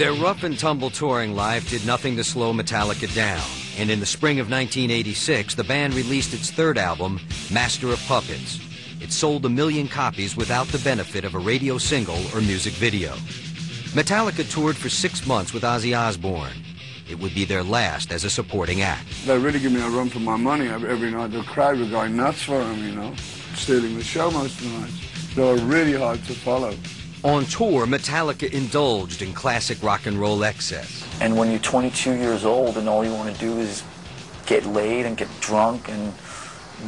Their rough-and-tumble touring life did nothing to slow Metallica down, and in the spring of 1986, the band released its third album, Master of Puppets. It sold 1 million copies without the benefit of a radio single or music video. Metallica toured for 6 months with Ozzy Osbourne. It would be their last as a supporting act. They really give me a run for my money every night. The crowd were going nuts for them, you know, stealing the show most of the nights. They were really hard to follow. On tour, Metallica indulged in classic rock and roll excess. And when you're 22 years old and all you want to do is get laid and get drunk and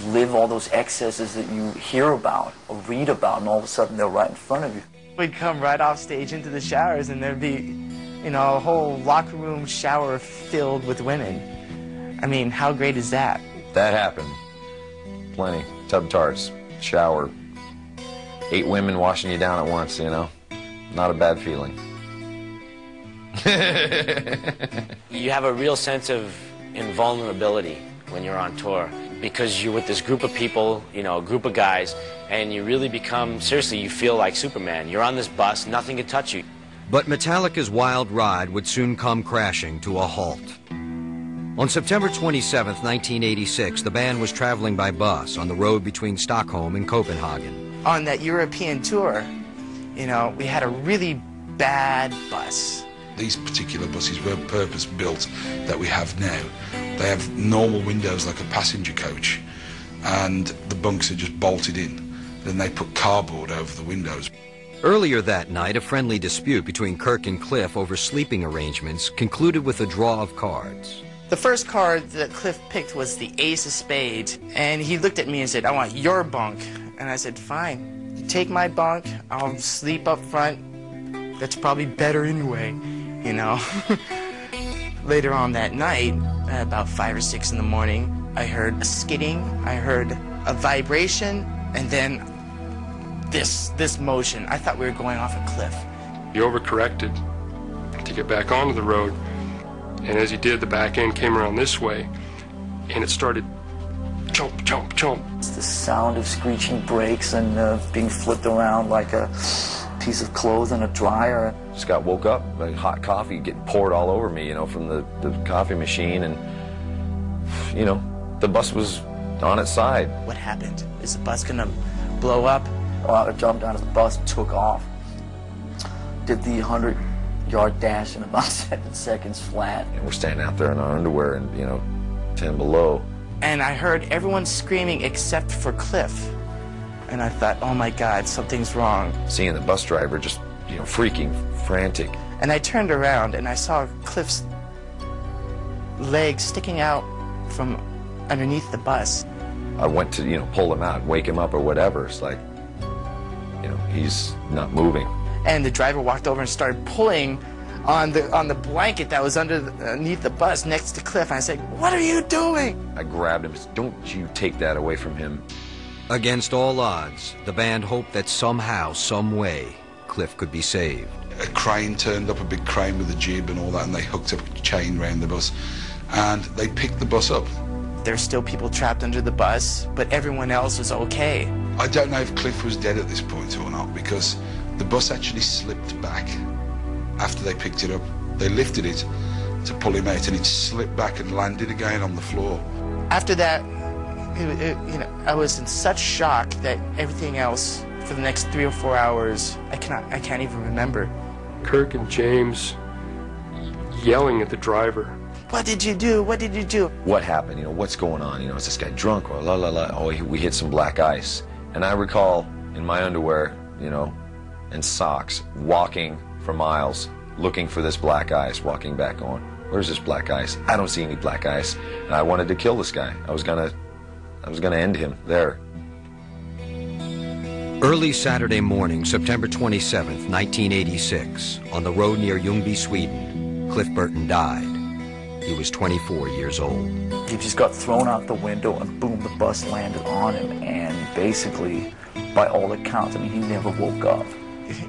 live all those excesses that you hear about or read about, and all of a sudden they're right in front of you. We'd come right off stage into the showers and there'd be, you know, a whole locker room shower filled with women. I mean, how great is that? That happened. Plenty. Tub tarts, shower. 8 women washing you down at once, you know. Not a bad feeling. You have a real sense of invulnerability when you're on tour because you're with this group of people, you know, a group of guys, and you really become, seriously, you feel like Superman. You're on this bus, nothing can touch you. But Metallica's wild ride would soon come crashing to a halt. On September 27, 1986, the band was traveling by bus on the road between Stockholm and Copenhagen. On that European tour, you know, we had a really bad bus. These particular buses were purpose-built that we have now. They have normal windows like a passenger coach, and the bunks are just bolted in. Then they put cardboard over the windows. Earlier that night, a friendly dispute between Kirk and Cliff over sleeping arrangements concluded with a draw of cards. The first card that Cliff picked was the ace of spades, and he looked at me and said, "I want your bunk." And I said, "Fine, you take my bunk, I'll sleep up front. That's probably better anyway, you know." Later on that night, about 5 or 6 in the morning, I heard a skidding, I heard a vibration, and then this motion. I thought we were going off a cliff. He overcorrected to get back onto the road, and as he did, the back end came around this way, and it started chomp, chomp, chomp. It's the sound of screeching brakes and being flipped around like a piece of clothes in a dryer. Scott woke up, like hot coffee getting poured all over me, you know, from the coffee machine, and, you know, the bus was on its side. What happened? Is the bus gonna blow up? Well, I jumped out of the bus and took off. Did the 100-yard dash in about 7 seconds flat. And we're standing out there in our underwear and, you know, 10 below. And I heard everyone screaming except for Cliff. And I thought, oh my God, something's wrong. Seeing the bus driver just, you know, freaking, frantic. And I turned around and I saw Cliff's legs sticking out from underneath the bus. I went to, you know, pull him out, wake him up or whatever. It's like, you know, he's not moving. And the driver walked over and started pulling on the blanket that was underneath the bus next to Cliff. And I said, "What are you doing?" I grabbed him and said, "Don't you take that away from him." Against all odds, the band hoped that somehow, some way, Cliff could be saved. A crane turned up, a big crane with a jib and all that, and they hooked a chain around the bus, and they picked the bus up. There's still people trapped under the bus, but everyone else was okay. I don't know if Cliff was dead at this point or not, because the bus actually slipped back after they picked it up. They lifted it to pull him out, and it slipped back and landed again on the floor. After that, you know, I was in such shock that everything else for the next 3 or 4 hours, I can't even remember. Kirk and James yelling at the driver. "What did you do? What did you do?" What happened? You know, what's going on? You know, is this guy drunk or la la la? Oh, we hit some black ice. And I recall in my underwear, you know, and socks, walking for miles, looking for this black ice, walking back on. Where's this black ice? I don't see any black ice. And I wanted to kill this guy. I was gonna end him there. Early Saturday morning, September 27th, 1986, on the road near Ljungby, Sweden, Cliff Burton died. He was 24 years old. He just got thrown out the window and boom, the bus landed on him, and basically, by all accounts, I mean, he never woke up.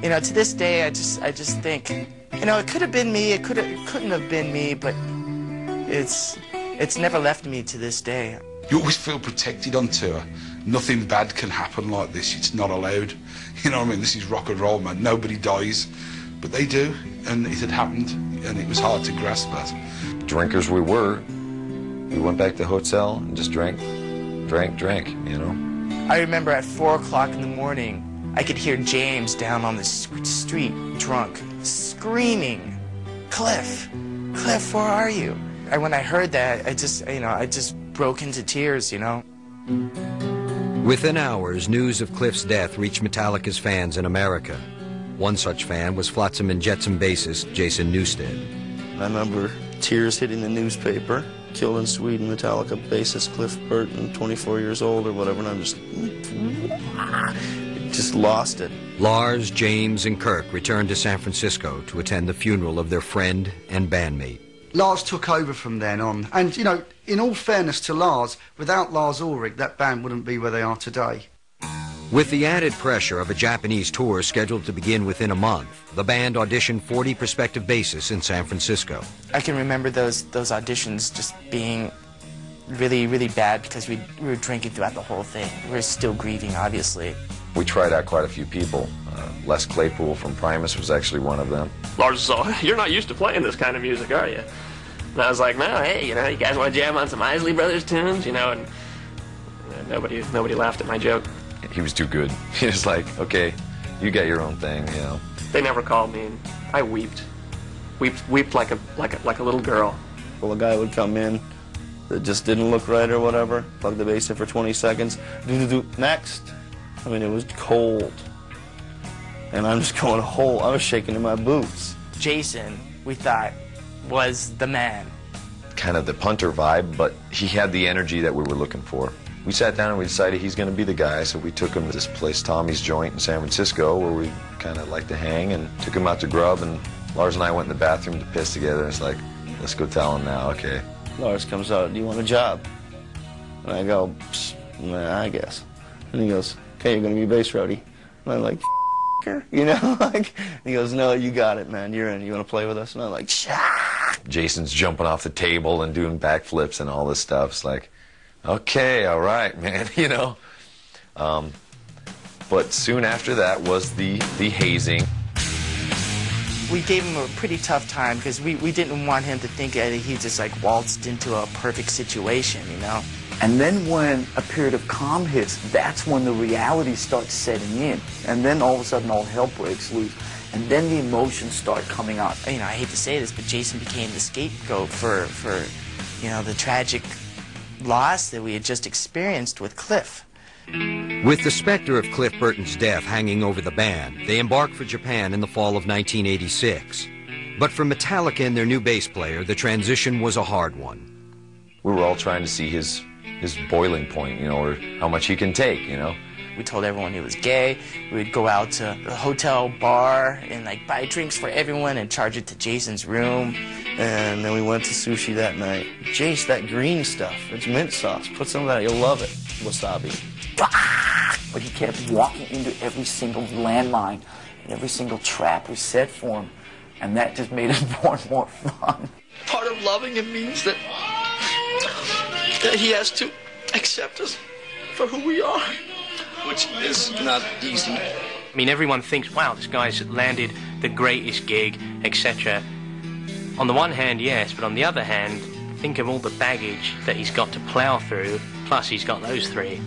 You know, to this day, I just think, you know, it could have been me, it couldn't have been me, but it's never left me to this day. You always feel protected on tour. Nothing bad can happen like this. It's not allowed. You know what I mean? This is rock and roll, man. Nobody dies. but they do, and it had happened, and it was hard to grasp that. Drinkers we were. We went back to the hotel and just drank, you know. I remember at 4 o'clock in the morning, I could hear James down on the street, drunk, screaming, Cliff, Cliff, where are you? And when I heard that, I just broke into tears, you know. Within hours, news of Cliff's death reached Metallica's fans in America. One such fan was Flotsam and Jetsam bassist Jason Newsted. I remember tears hitting the newspaper. Killed in Sweden, Metallica bassist Cliff Burton, 24 years old or whatever, and I'm just lost it. Lars, James, and Kirk returned to San Francisco to attend the funeral of their friend and bandmate. Lars took over from then on, and, you know, in all fairness to Lars, without Lars Ulrich, that band wouldn't be where they are today. With the added pressure of a Japanese tour scheduled to begin within a month, the band auditioned 40 prospective bassists in San Francisco. I can remember those auditions just being really, really bad because we were drinking throughout the whole thing. We were still grieving, obviously. We tried out quite a few people. Les Claypool from Primus was actually one of them. Lars was all, "You're not used to playing this kind of music, are you?" And I was like, "No, hey, you know, you guys want to jam on some Isley Brothers tunes, you know?" And nobody laughed at my joke. He was too good. He was like, "Okay, you got your own thing," you know. They never called me, and I wept like a little girl. Well, a guy would come in that just didn't look right or whatever, plug the bass in for 20 seconds, next. I mean, it was cold. And I'm just going whole, I was shaking in my boots. Jason, we thought, was the man. Kind of the punter vibe, but he had the energy that we were looking for. We sat down and we decided he's going to be the guy, so we took him to this place, Tommy's Joint in San Francisco, where we kind of like to hang, and took him out to grub, and Lars and I went in the bathroom to piss together, and it's like, let's go tell him now, okay. Lars comes out, "Do you want a job?" And I go, "Nah, I guess." And he goes, "Okay, you're going to be bass roadie." And I'm like, you know, like, and he goes, "No, you got it, man, you're in. You want to play with us?" And I'm like, "Shah!" Jason's jumping off the table and doing backflips and all this stuff. It's like, okay, all right, man, you know. But soon after that was the hazing. We gave him a pretty tough time because we didn't want him to think that he just like waltzed into a perfect situation, you know. And then when a period of calm hits, that's when the reality starts setting in. And then all of a sudden all hell breaks loose. And then the emotions start coming out. You know, I hate to say this, but Jason became the scapegoat for you know, the tragic loss that we had just experienced with Cliff. With the specter of Cliff Burton's death hanging over the band, they embarked for Japan in the fall of 1986. But for Metallica and their new bass player, the transition was a hard one. We were all trying to see his boiling point, you know, or how much he can take, you know. We told everyone he was gay. We would go out to the hotel bar and like buy drinks for everyone and charge it to Jason's room. And then we went to sushi that night. "Jace, that green stuff, it's mint sauce. Put some of that, you'll love it." Wasabi. But he kept walking into every single landmine and every single trap we set for him. And that just made it more and more fun. Part of loving him means that he has to accept us for who we are, which is not easy. I mean, everyone thinks, wow, this guy's landed the greatest gig, etc. On the one hand, yes, but on the other hand, think of all the baggage that he's got to plow through, plus he's got those three.